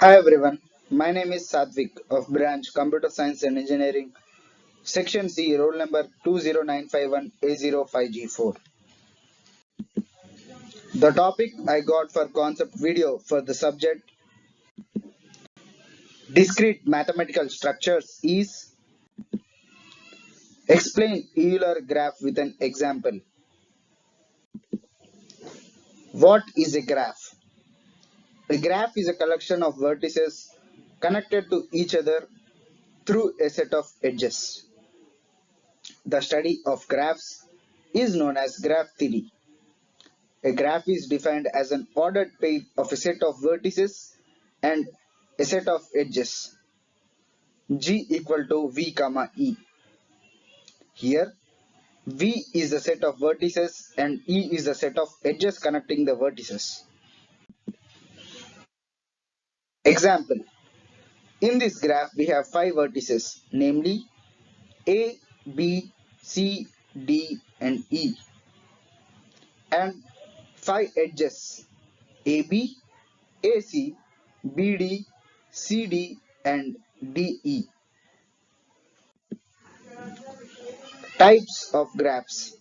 Hi everyone, my name is Satvik of branch Computer Science and Engineering, Section C, roll number 20951A05G4. The topic I got for concept video for the subject discrete mathematical structures is explain Euler graph with an example. What is a graph? A graph is a collection of vertices connected to each other through a set of edges. The study of graphs is known as graph theory. A graph is defined as an ordered pair of a set of vertices and a set of edges. G equal to V comma E. Here, V is the set of vertices and E is the set of edges connecting the vertices. Example. In this graph, we have 5 vertices, namely A, B, C, D and E, and 5 edges AB, AC, BD, CD and DE. Types of graphs.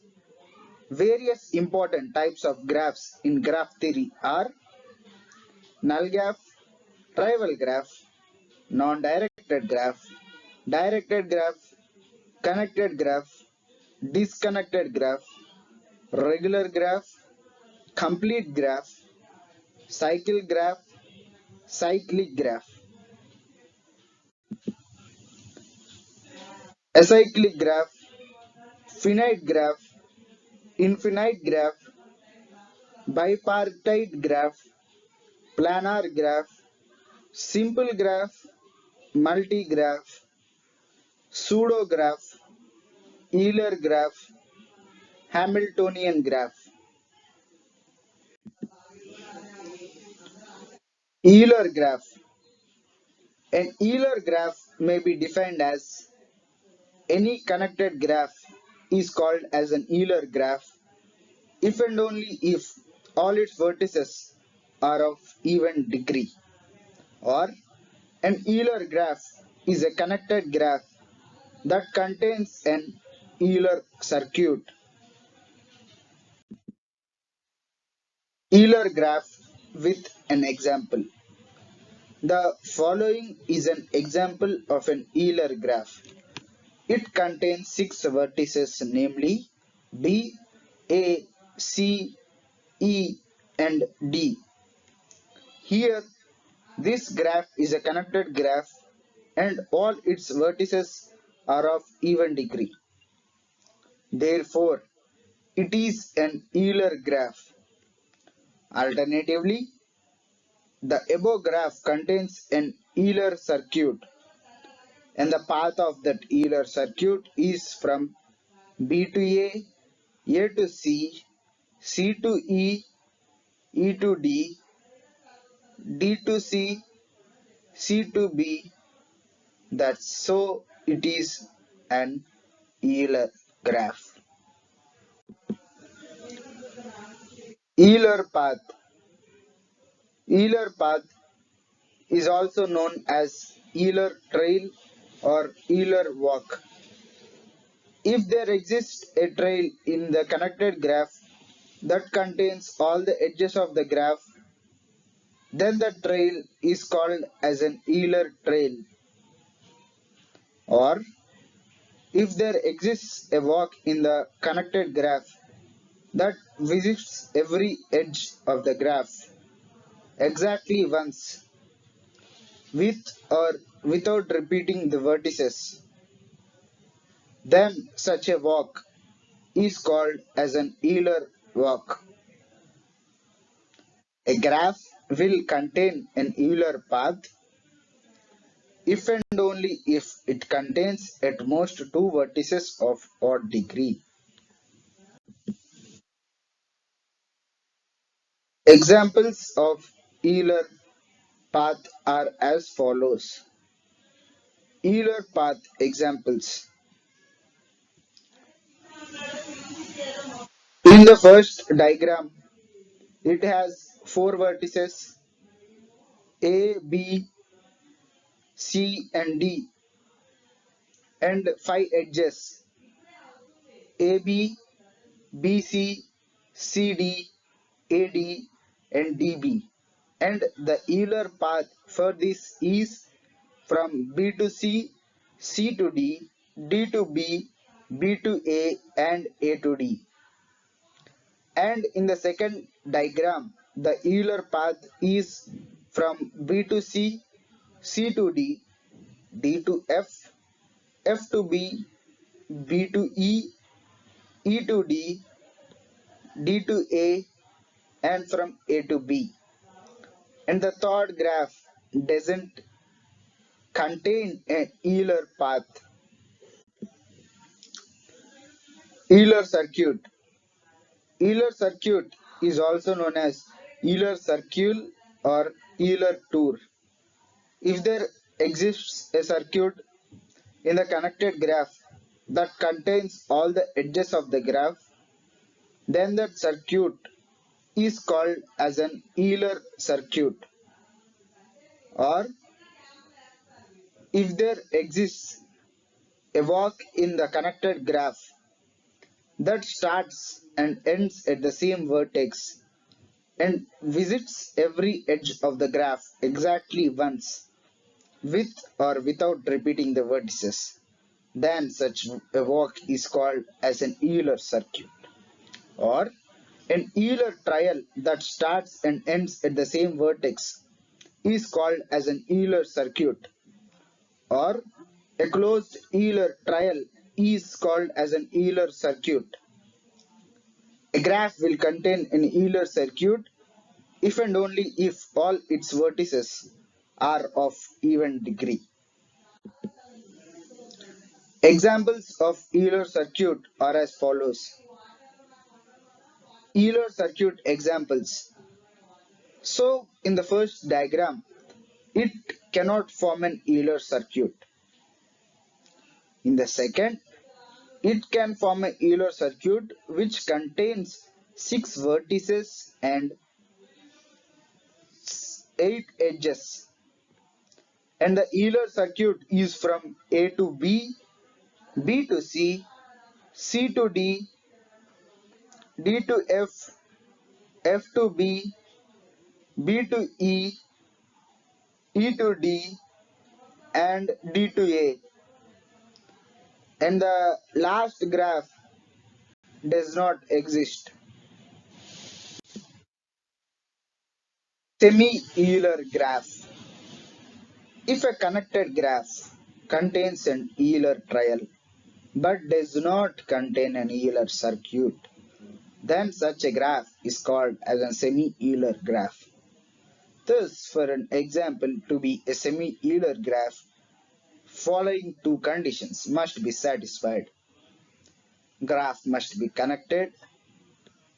Various important types of graphs in graph theory are null graph, trivial graph, non-directed graph, directed graph, connected graph, disconnected graph, regular graph, complete graph, cycle graph, cyclic graph. Acyclic graph, finite graph, infinite graph, bipartite graph, planar graph, simple graph, multigraph, pseudograph, Euler graph, Hamiltonian graph. Euler graph. An Euler graph may be defined as any connected graph is called as an Euler graph if and only if all its vertices are of even degree. Or an Euler graph is a connected graph that contains an Euler circuit. Euler graph with an example. The following is an example of an Euler graph. It contains 6 vertices, namely B, A, C, E and D. Here, this graph is a connected graph and all its vertices are of even degree. Therefore, it is an Euler graph. Alternatively, the above graph contains an Euler circuit and the path of that Euler circuit is from B to A to C, C to E, E to D, D to C, C to B. That's so it is an Euler graph. Euler path. Euler path is also known as Euler trail or Euler walk. If there exists a trail in the connected graph that contains all the edges of the graph, then the trail is called as an Euler trail. Or if there exists a walk in the connected graph that visits every edge of the graph exactly once with or without repeating the vertices, then such a walk is called as an Euler walk. A graph will contain an Euler path if and only if it contains at most 2 vertices of odd degree. Examples of Euler path are as follows. Euler path examples. In the first diagram, it has 4 vertices A, B, C and D, and 5 edges AB, BC, CD, AD and DB. And the Euler path for this is from B to C, C to D, D to B, B to A and A to D. And in the second diagram, the Euler path is from B to C, C to D, D to F, F to B, B to E, E to D, D to A and from A to B. And the third graph doesn't contain an Euler path. Euler circuit. Euler circuit is also known as Euler circle or Euler tour. If there exists a circuit in the connected graph that contains all the edges of the graph, then that circuit is called as an Euler circuit. Or if there exists a walk in the connected graph that starts and ends at the same vertex and visits every edge of the graph exactly once with or without repeating the vertices, then such a walk is called as an Euler circuit. Or an Euler trial that starts and ends at the same vertex is called as an Euler circuit. Or a closed Euler trial is called as an Euler circuit. A graph will contain an Euler circuit if and only if all its vertices are of even degree. Examples of Euler circuit are as follows. Euler circuit examples. So, in the first diagram, it cannot form an Euler circuit. In the second, it can form a Euler circuit which contains 6 vertices and 8 edges. And the Euler circuit is from A to B, B to C, C to D, D to F, F to B, B to E, E to D, and D to A. And the last graph does not exist. Semi-Euler graph. If a connected graph contains an Euler trial but does not contain an Euler circuit, then such a graph is called as a semi-Euler graph. Thus, for an example to be a semi-Euler graph, following two conditions must be satisfied. Graph must be connected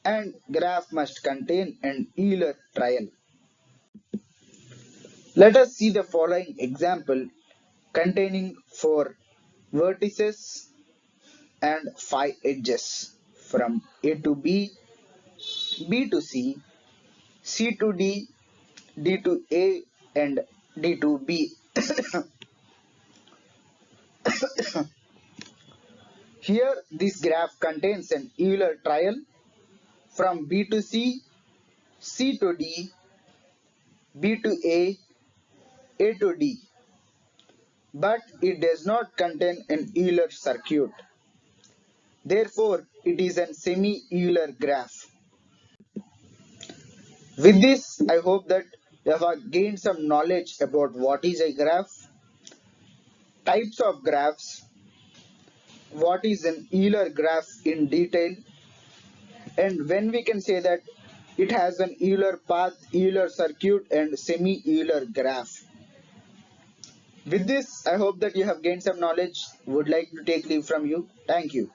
and graph must contain an Euler trial. Let us see the following example containing 4 vertices and 5 edges from A to B, B to C, C to D, D to A and D to B. Here this graph contains an Euler trial from B to C, C to D, B to A to D. But it does not contain an Euler circuit. Therefore, it is a semi-Euler graph. With this, I hope that you have gained some knowledge about what is a graph, types of graphs, what is an Euler graph in detail, and when we can say that it has an Euler path, Euler circuit, and semi-Euler graph. With this, I hope that you have gained some knowledge. Would like to take leave from you. Thank you.